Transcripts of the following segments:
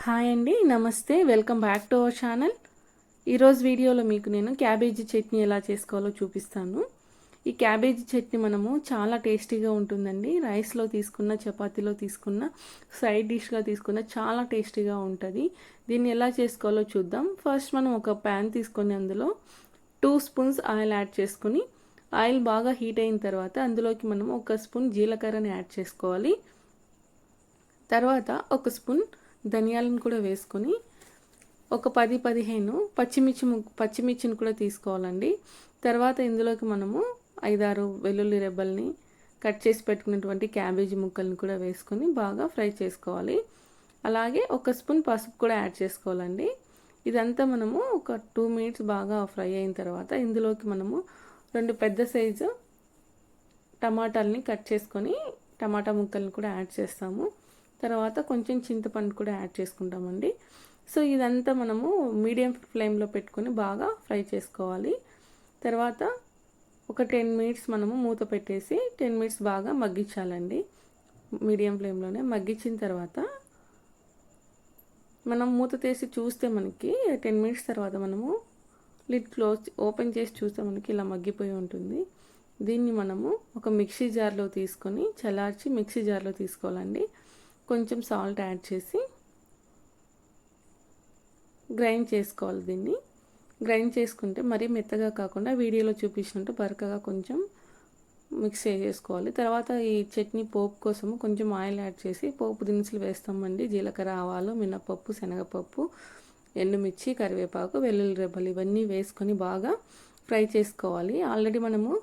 Hi అండి, నమస్తే. Welcome back to our channel. ఈరోజు వీడియోలో మీకు నేను క్యాబేజీ చట్నీ ఎలా చేసుకోవాలో చూపిస్తాను. ఈ క్యాబేజీ చట్నీ మనము చాలా టేస్టీగా ఉంటుందండి. రైస్లో తీసుకున్న, చపాతీలో తీసుకున్న, సైడ్ డిష్గా తీసుకున్న చాలా టేస్టీగా ఉంటుంది. దీన్ని ఎలా చేసుకోవాలో చూద్దాం. ఫస్ట్ మనం ఒక ప్యాన్ తీసుకొని అందులో 2 స్పూన్స్ ఆయిల్ యాడ్ చేసుకొని, ఆయిల్ బాగా హీట్ అయిన తర్వాత అందులోకి మనం 1 స్పూన్ జీలకర్రని యాడ్ చేసుకోవాలి. తర్వాత 1 స్పూన్ ధనియాలను కూడా వేసుకొని ఒక 10-15 పచ్చిమిర్చిని కూడా తీసుకోవాలండి. తర్వాత ఇందులోకి మనము 5-6 వెల్లుల్లి రెబ్బల్ని కట్ చేసి పెట్టుకున్నటువంటి క్యాబేజీ ముక్కల్ని కూడా వేసుకొని బాగా ఫ్రై చేసుకోవాలి. అలాగే 1 స్పూన్ పసుపు కూడా యాడ్ చేసుకోవాలండి. ఇదంతా మనము ఒక 2 మినిట్స్ బాగా ఫ్రై అయిన తర్వాత ఇందులోకి మనము 2 పెద్ద సైజు టమాటాలని కట్ చేసుకొని టమాటా ముక్కల్ని కూడా యాడ్ చేస్తాము. తర్వాత కొంచెం చింతపండు కూడా యాడ్ చేసుకుంటామండి. సో ఇదంతా మనము మీడియం ఫ్లేమ్లో పెట్టుకొని బాగా ఫ్రై చేసుకోవాలి. తర్వాత ఒక 10 మినిట్స్ మనము మూత పెట్టేసి 10 మినిట్స్ బాగా మగ్గించాలండి. మీడియం ఫ్లేమ్లోనే మగ్గించిన తర్వాత మనం మూత తీసి చూస్తే మనకి 10 మినిట్స్ తర్వాత మనము లిడ్ ఓపెన్ చేసి చూస్తే మనకి ఇలా మగ్గిపోయి ఉంటుంది. దీన్ని మనము ఒక మిక్సీ జార్లో తీసుకొని చల్లార్చి మిక్సీ జార్లో తీసుకోవాలండి. కొంచెం సాల్ట్ యాడ్ చేసి గ్రైండ్ చేసుకోవాలి. దీన్ని గ్రైండ్ చేసుకుంటే మరీ మెత్తగా కాకుండా వీడియోలో చూపించినట్టు బరకగా కొంచెం మిక్స్ చేసుకోవాలి. తర్వాత ఈ చట్నీ పోపు కోసము కొంచెం ఆయిల్ యాడ్ చేసి పోపు దినుసులు వేస్తామండి. జీలకర్ర, ఆవాలు, మినపప్పు, శనగపప్పు, ఎండుమిర్చి, కరివేపాకు, వెల్లుల్లి రెబ్బలు ఇవన్నీ వేసుకొని బాగా ఫ్రై చేసుకోవాలి. ఆల్రెడీ మనము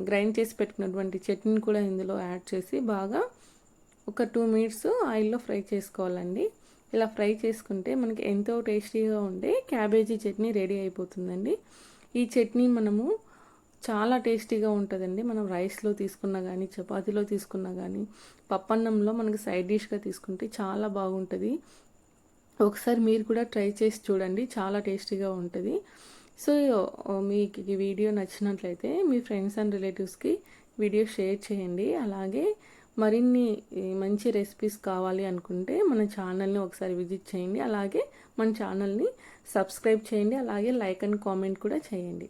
గ్రైండ్ చేసి పెట్టుకున్నటువంటి చట్నీని కూడా ఇందులో యాడ్ చేసి బాగా ఒక 2 మినిట్స్ ఆయిల్లో ఫ్రై చేసుకోవాలండి. ఇలా ఫ్రై చేసుకుంటే మనకి ఎంతో టేస్టీగా ఉండే క్యాబేజీ చట్నీ రెడీ అయిపోతుందండి. ఈ చట్నీ మనము చాలా టేస్టీగా ఉంటుందండి. మనం రైస్లో తీసుకున్నా కానీ, చపాతీలో తీసుకున్నా కానీ, పప్పన్నంలో మనకి సైడ్ డిష్గా తీసుకుంటే చాలా బాగుంటుంది. ఒకసారి మీరు కూడా ట్రై చేసి చూడండి, చాలా టేస్టీగా ఉంటుంది. సో మీకు ఈ వీడియో నచ్చినట్లయితే మీ ఫ్రెండ్స్ అండ్ రిలేటివ్స్కి వీడియో షేర్ చేయండి. అలాగే మరిన్ని మంచి రెసిపీస్ కావాలి అనుకుంటే మన ఛానల్ని ఒకసారి విజిట్ చేయండి. అలాగే మన ఛానల్ని సబ్స్క్రైబ్ చేయండి. అలాగే లైక్ అండ్ కామెంట్ కూడా చేయండి.